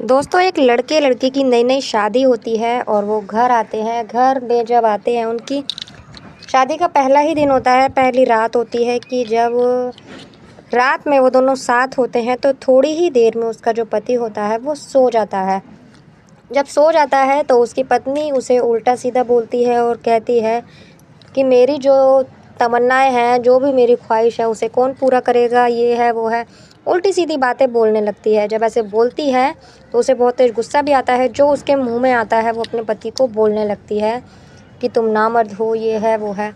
दोस्तों, एक लड़के लड़की की नई नई शादी होती है और वो घर आते हैं। घर में जब आते हैं, उनकी शादी का पहला ही दिन होता है, पहली रात होती है कि जब रात में वो दोनों साथ होते हैं तो थोड़ी ही देर में उसका जो पति होता है वो सो जाता है। जब सो जाता है तो उसकी पत्नी उसे उल्टा सीधा बोलती है और कहती है कि मेरी जो तमन्नाएं हैं, जो भी मेरी ख्वाहिश है, उसे कौन पूरा करेगा, ये है वो है। उल्टी सीधी बातें बोलने लगती है। जब ऐसे बोलती है तो उसे बहुत तेज गुस्सा भी आता है। जो उसके मुंह में आता है वो अपने पति को बोलने लगती है कि तुम नामर्द हो, ये है वो है।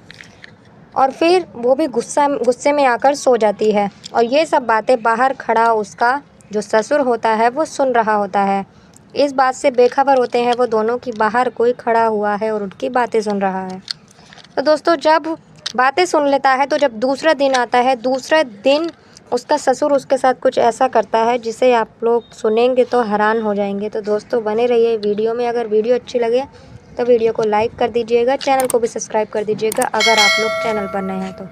और फिर वो भी गुस्से में आकर सो जाती है। और ये सब बातें बाहर खड़ा उसका जो ससुर होता है वो सुन रहा होता है। इस बात से बेखबर होते हैं वो दोनों कि बाहर कोई खड़ा हुआ है और उनकी बातें सुन रहा है। तो दोस्तों, जब बातें सुन लेता है तो जब दूसरा दिन आता है, दूसरा दिन उसका ससुर उसके साथ कुछ ऐसा करता है जिसे आप लोग सुनेंगे तो हैरान हो जाएंगे। तो दोस्तों, बने रहिए वीडियो में। अगर वीडियो अच्छी लगे तो वीडियो को लाइक कर दीजिएगा, चैनल को भी सब्सक्राइब कर दीजिएगा अगर आप लोग चैनल पर नए हैं तो।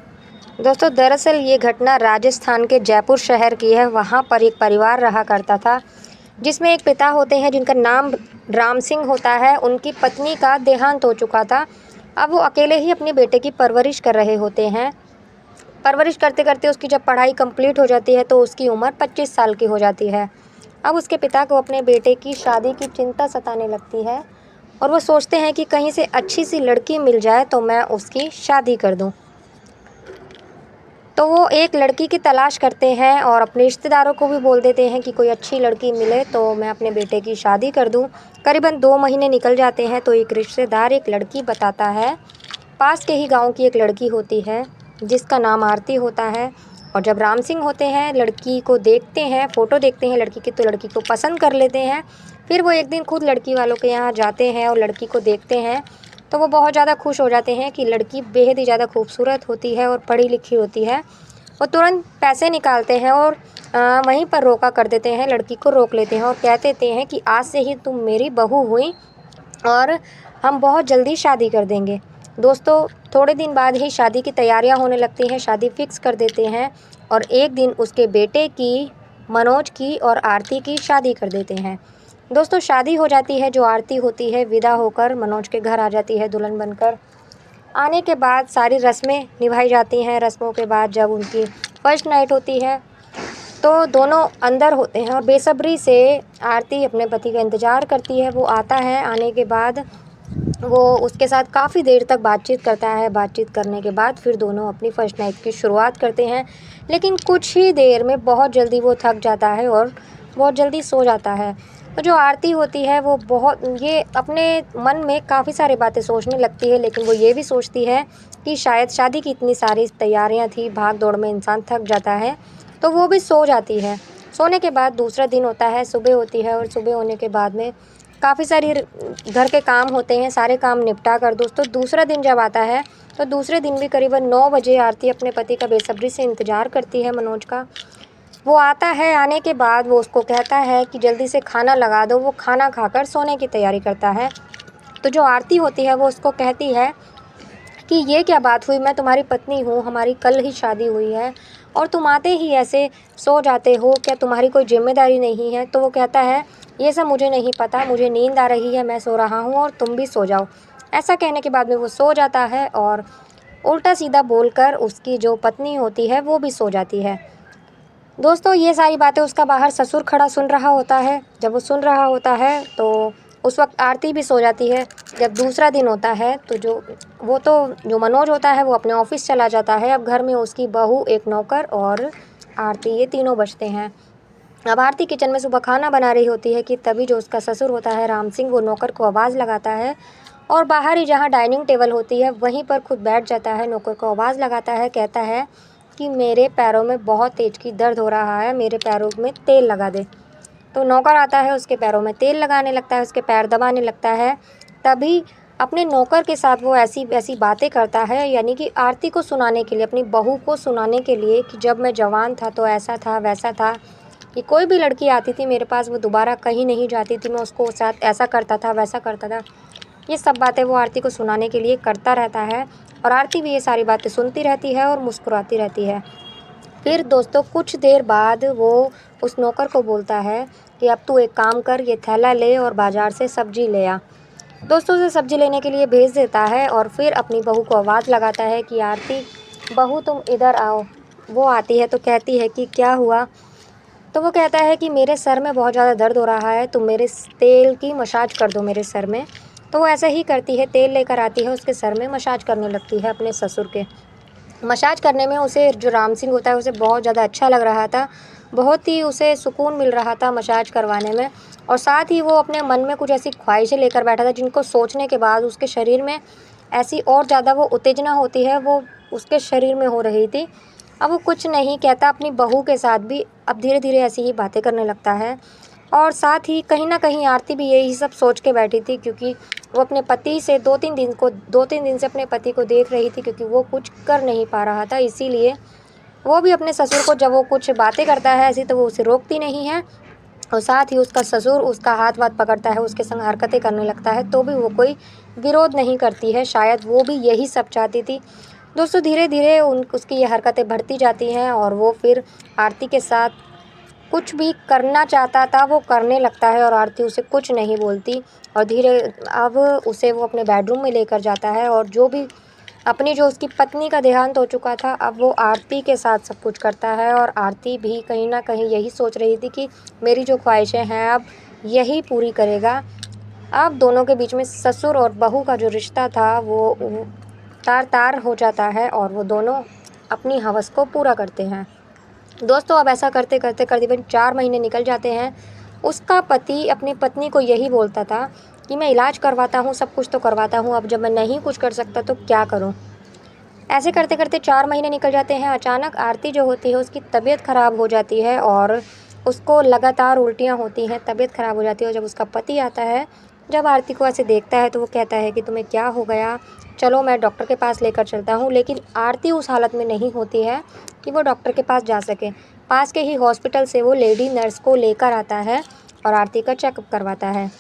दोस्तों, दरअसल ये घटना राजस्थान के जयपुर शहर की है। वहाँ पर एक परिवार रहा करता था जिसमें एक पिता होते हैं जिनका नाम राम सिंह होता है। उनकी पत्नी का देहांत हो चुका था। अब वो अकेले ही अपने बेटे की परवरिश कर रहे होते हैं। परवरिश करते करते उसकी जब पढ़ाई कंप्लीट हो जाती है तो उसकी उम्र 25 साल की हो जाती है। अब उसके पिता को अपने बेटे की शादी की चिंता सताने लगती है और वो सोचते हैं कि कहीं से अच्छी सी लड़की मिल जाए तो मैं उसकी शादी कर दूं। तो वो एक लड़की की तलाश करते हैं और अपने रिश्तेदारों को भी बोल देते हैं कि कोई अच्छी लड़की मिले तो मैं अपने बेटे की शादी कर दूं। करीबन 2 महीने निकल जाते हैं तो एक रिश्तेदार एक लड़की बताता है। पास के ही गांव की एक लड़की होती है जिसका नाम आरती होता है। और जब राम सिंह होते हैं, लड़की को देखते हैं, फ़ोटो देखते हैं लड़की की, तो लड़की को पसंद कर लेते हैं। फिर वो एक दिन खुद लड़की वालों के यहाँ जाते हैं और लड़की को देखते हैं तो वो बहुत ज़्यादा खुश हो जाते हैं कि लड़की बेहद ही ज़्यादा खूबसूरत होती है और पढ़ी लिखी होती है। वो तुरंत पैसे निकालते हैं और वहीं पर रोका कर देते हैं, लड़की को रोक लेते हैं और कह देते हैं कि आज से ही तुम मेरी बहू हुई और हम बहुत जल्दी शादी कर देंगे। दोस्तों, थोड़े दिन बाद ही शादी की तैयारियां होने लगती हैं, शादी फिक्स कर देते हैं और एक दिन उसके बेटे की, मनोज की और आरती की शादी कर देते हैं। दोस्तों, शादी हो जाती है। जो आरती होती है विदा होकर मनोज के घर आ जाती है दुल्हन बनकर। आने के बाद सारी रस्में निभाई जाती हैं। रस्मों के बाद जब उनकी फर्स्ट नाइट होती है तो दोनों अंदर होते हैं और बेसब्री से आरती अपने पति का इंतज़ार करती है। वो आता है, आने के बाद वो उसके साथ काफ़ी देर तक बातचीत करता है। बातचीत करने के बाद फिर दोनों अपनी फर्स्ट नाइट की शुरुआत करते हैं। लेकिन कुछ ही देर में बहुत जल्दी वो थक जाता है और बहुत जल्दी सो जाता है। तो जो आरती होती है वो बहुत ये अपने मन में काफ़ी सारी बातें सोचने लगती है, लेकिन वो ये भी सोचती है कि शायद शादी की इतनी सारी तैयारियां थी, भाग दौड़ में इंसान थक जाता है, तो वो भी सो जाती है। सोने के बाद दूसरा दिन होता है, सुबह होती है और सुबह होने के बाद में काफ़ी सारी घर के काम होते हैं। सारे काम निपटा कर दोस्तों दूसरा दिन जब आता है तो दूसरे दिन भी करीबन 9 बजे आरती अपने पति का बेसब्री से इंतज़ार करती है, मनोज का। वो आता है, आने के बाद वो उसको कहता है कि जल्दी से खाना लगा दो। वो खाना खाकर सोने की तैयारी करता है। तो जो आरती होती है वो उसको कहती है कि ये क्या बात हुई, मैं तुम्हारी पत्नी हूँ, हमारी कल ही शादी हुई है और तुम आते ही ऐसे सो जाते हो, क्या तुम्हारी कोई जिम्मेदारी नहीं है? तो वो कहता है ये सब मुझे नहीं पता, मुझे नींद आ रही है, मैं सो रहा हूँ और तुम भी सो जाओ। ऐसा कहने के बाद में वो सो जाता है और उल्टा सीधा बोलकर उसकी जो पत्नी होती है वो भी सो जाती है। दोस्तों, ये सारी बातें उसका बाहर ससुर खड़ा सुन रहा होता है। जब वो सुन रहा होता है तो उस वक्त आरती भी सो जाती है। जब दूसरा दिन होता है तो जो मनोज होता है वो अपने ऑफिस चला जाता है। अब घर में उसकी बहू, एक नौकर और आरती, ये तीनों बचते हैं। अब आरती किचन में सुबह खाना बना रही होती है कि तभी जो उसका ससुर होता है राम सिंह, वो नौकर को आवाज़ लगाता है और बाहर ही जहाँ डाइनिंग टेबल होती है वहीं पर खुद बैठ जाता है। नौकर को आवाज़ लगाता है, कहता है कि मेरे पैरों में बहुत तेज की दर्द हो रहा है, मेरे पैरों में तेल लगा दे। तो नौकर आता है, उसके पैरों में तेल लगाने लगता है, उसके पैर दबाने लगता है। तभी अपने नौकर के साथ वो ऐसी ऐसी बातें करता है, यानी कि आरती को सुनाने के लिए, अपनी बहू को सुनाने के लिए कि जब मैं जवान था तो ऐसा था वैसा था, कि कोई भी लड़की आती थी मेरे पास वो दोबारा कहीं नहीं जाती थी, मैं उसको साथ ऐसा करता था वैसा करता था। ये सब बातें वो आरती को सुनाने के लिए करता रहता है और आरती भी ये सारी बातें सुनती रहती है और मुस्कुराती रहती है। फिर दोस्तों कुछ देर बाद वो उस नौकर को बोलता है कि अब तू एक काम कर, ये थैला ले और बाज़ार से सब्ज़ी ले आ। दोस्तों उसे सब्ज़ी लेने के लिए भेज देता है और फिर अपनी बहू को आवाज़ लगाता है कि आरती बहू तुम इधर आओ। वो आती है तो कहती है कि क्या हुआ? तो वो कहता है कि मेरे सर में बहुत ज़्यादा दर्द हो रहा है, तुम मेरे तेल की मसाज कर दो मेरे सर में। तो वो ऐसे ही करती है, तेल लेकर आती है, उसके सर में मसाज करने लगती है अपने ससुर के। मसाज करने में उसे जो राम सिंह होता है उसे बहुत ज़्यादा अच्छा लग रहा था, बहुत ही उसे सुकून मिल रहा था मसाज करवाने में। और साथ ही वो अपने मन में कुछ ऐसी ख्वाहिशें लेकर बैठा था जिनको सोचने के बाद उसके शरीर में ऐसी और ज़्यादा वो उत्तेजना होती है, वो उसके शरीर में हो रही थी। अब वो कुछ नहीं कहता, अपनी बहू के साथ भी अब धीरे धीरे ऐसी ही बातें करने लगता है। और साथ ही कहीं न कहीं आरती भी यही सब सोच के बैठी थी, क्योंकि वो अपने पति से 2-3 दिन से अपने पति को देख रही थी, क्योंकि वो कुछ कर नहीं पा रहा था। इसीलिए वो भी अपने ससुर को जब वो कुछ बातें करता है ऐसी, तो वो उसे रोकती नहीं है। और साथ ही उसका ससुर उसका हाथ-वाथ पकड़ता है, उसके संग हरकतें करने लगता है, तो भी वो कोई विरोध नहीं करती है। शायद वो भी यही सब चाहती थी। दोस्तों धीरे-धीरे उसकी ये हरकतें बढ़ती जाती हैं और वो फिर आरती के साथ कुछ भी करना चाहता था वो करने लगता है और आरती उसे कुछ नहीं बोलती। और अब उसे वो अपने बेडरूम में लेकर जाता है और जो उसकी पत्नी का देहांत हो चुका था, अब वो आरती के साथ सब कुछ करता है। और आरती भी कहीं न कहीं यही सोच रही थी कि मेरी जो ख्वाहिशें हैं अब यही पूरी करेगा। अब दोनों के बीच में ससुर और बहू का जो रिश्ता था वो तार-तार हो जाता है और वो दोनों अपनी हवस को पूरा करते हैं। दोस्तों अब ऐसा करते-करते करीबन 4 महीने निकल जाते हैं। उसका पति अपनी पत्नी को यही बोलता था कि मैं इलाज करवाता हूँ, सब कुछ तो करवाता हूँ, अब जब मैं नहीं कुछ कर सकता तो क्या करूँ? ऐसे करते-करते 4 महीने निकल जाते हैं। अचानक आरती जो होती है उसकी तबीयत ख़राब हो जाती है और उसको लगातार उल्टियाँ होती हैं, तबीयत ख़राब हो जाती है। और जब उसका पति आता है, जब आरती को ऐसे देखता है तो वो कहता है कि तुम्हें क्या हो गया? चलो मैं डॉक्टर के पास लेकर चलता हूँ। लेकिन आरती उस हालत में नहीं होती है कि वो डॉक्टर के पास जा सके। पास के ही हॉस्पिटल से वो लेडी नर्स को लेकर आता है और आरती का चेकअप करवाता है।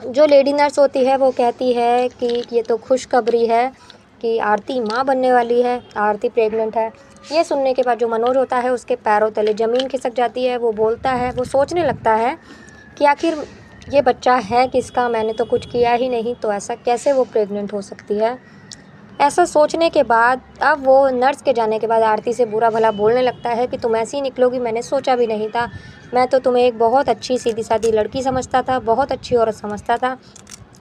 जो लेडी नर्स होती है वो कहती है कि ये तो खुशखबरी है कि आरती माँ बनने वाली है, आरती प्रेग्नेंट है। ये सुनने के बाद जो मनोज होता है उसके पैरों तले ज़मीन खिसक जाती है। वो बोलता है, वो सोचने लगता है कि आखिर ये बच्चा है किसका? मैंने तो कुछ किया ही नहीं, तो ऐसा कैसे वो प्रेग्नेंट हो सकती है? ऐसा सोचने के बाद अब वो नर्स के जाने के बाद आरती से बुरा भला बोलने लगता है कि तुम ऐसी ही निकलोगी, मैंने सोचा भी नहीं था। मैं तो तुम्हें एक बहुत अच्छी सीधी-सादी लड़की समझता था, बहुत अच्छी औरत समझता था,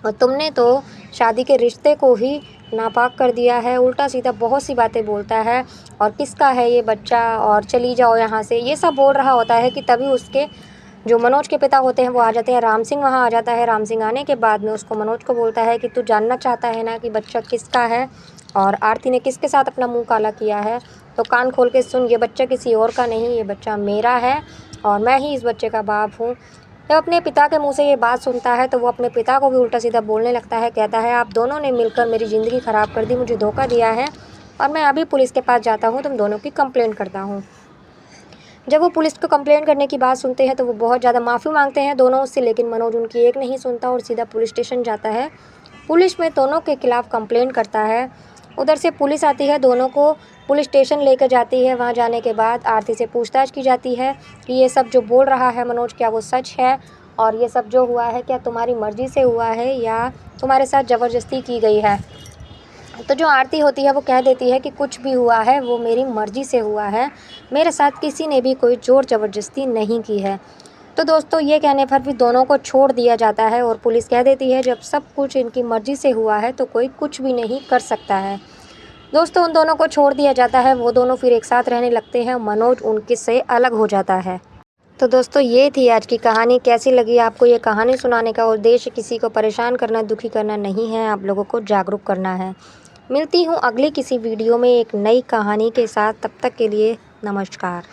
और तुमने तो शादी के रिश्ते को ही नापाक कर दिया है। उल्टा-सीधा बहुत सी बातें बोलता है और किसका है ये बच्चा और चली जाओ यहाँ से, ये सब बोल रहा होता है कि तभी उसके जो मनोज के पिता होते हैं वो आ जाते हैं। राम सिंह वहाँ आ जाता है। राम सिंह आने के बाद में उसको मनोज को बोलता है कि तू जानना चाहता है ना कि बच्चा किसका है और आरती ने किसके साथ अपना मुँह काला किया है? तो कान खोल के सुन, ये बच्चा किसी और का नहीं, ये बच्चा मेरा है और मैं ही इस बच्चे का बाप हूँ। जब अपने पिता के मुँह से ये बात सुनता है तो वो अपने पिता को भी उल्टा-सीधा बोलने लगता है। कहता है, आप दोनों ने मिलकर मेरी ज़िंदगी ख़राब कर दी, मुझे धोखा दिया है और मैं अभी पुलिस के पास जाता हूँ, तुम दोनों की कंप्लेंट करता हूँ। जब वो पुलिस को कंप्लेंट करने की बात सुनते हैं तो वो बहुत ज़्यादा माफ़ी मांगते हैं दोनों उससे, लेकिन मनोज उनकी एक नहीं सुनता और सीधा पुलिस स्टेशन जाता है। पुलिस में दोनों के खिलाफ़ कंप्लेंट करता है। उधर से पुलिस आती है, दोनों को पुलिस स्टेशन लेकर जाती है। वहाँ जाने के बाद आरती से पूछताछ की जाती है कि ये सब जो बोल रहा है मनोज, क्या वो सच है? और ये सब जो हुआ है क्या तुम्हारी मर्ज़ी से हुआ है या तुम्हारे साथ ज़बरदस्ती की गई है? तो जो आरती होती है वो कह देती है कि कुछ भी हुआ है वो मेरी मर्ज़ी से हुआ है, मेरे साथ किसी ने भी कोई ज़ोर ज़बरदस्ती नहीं की है। तो दोस्तों ये कहने पर भी दोनों को छोड़ दिया जाता है और पुलिस कह देती है जब सब कुछ इनकी मर्ज़ी से हुआ है तो कोई कुछ भी नहीं कर सकता है। दोस्तों उन दोनों को छोड़ दिया जाता है, वो दोनों फिर एक साथ रहने लगते हैं। मनोज उनके से अलग हो जाता है। तो दोस्तों ये थी आज की कहानी। कैसी लगी आपको? ये कहानी सुनाने का उद्देश्य किसी को परेशान करना, दुखी करना नहीं है, आप लोगों को जागरूक करना है। मिलती हूँ अगली किसी वीडियो में एक नई कहानी के साथ, तब तक के लिए नमस्कार।